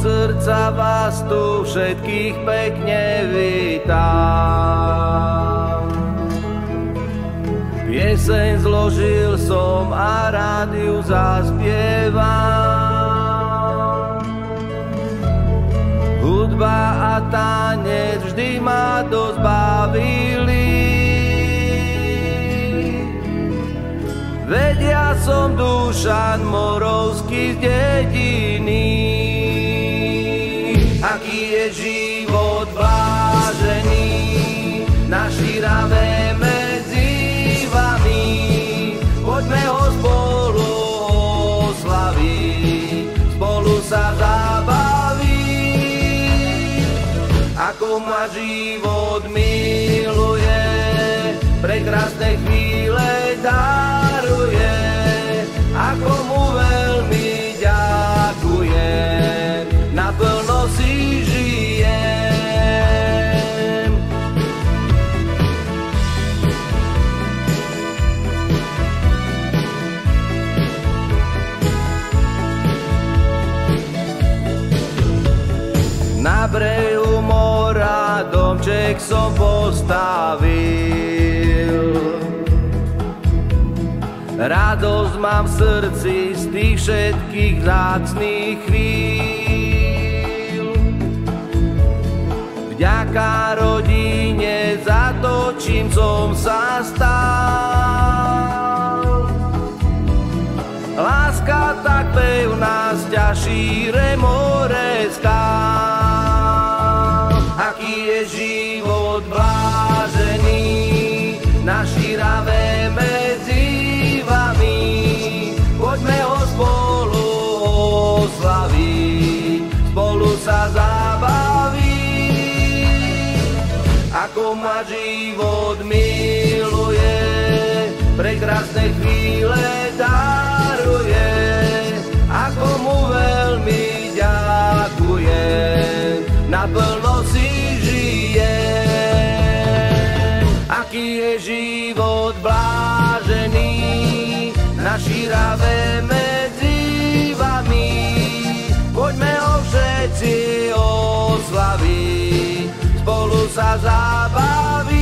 srdca vás tu všetkých pekne vítam. Pieseň zložil som a rád ju zaspievam. Hudba a tanec vždy ma dosť bavili. Veď ja som Dušan Morovský z dediny. Aký je život blážený na Širave medzi vami. Poďme ho spolu oslaviť, spolu sa zabaviť. Ako ma život miluje, prekrásne chvíle daruje, ako mu veľmi ďakujem, naplno si žijem. Na brehu mora domček som postavil. Radosť mám v srdci z tých všetkých vzácnych chvíľ. Vďaka rodine za to, čím som sa stal. Láska tak pevná sťa šíre more skál. Aký je život blážený na Širave medzi vami. Poďme ho spolu oslaviť, spolu sa zabaviť. Ako ma život miluje, prekrásne chvíle daruje, ako mu veľmi ďakujem, naplno si žijem. Aký je život blážený na Širave medzi vami. Poďme ho všetci oslaviť, spolu sa zabaviť.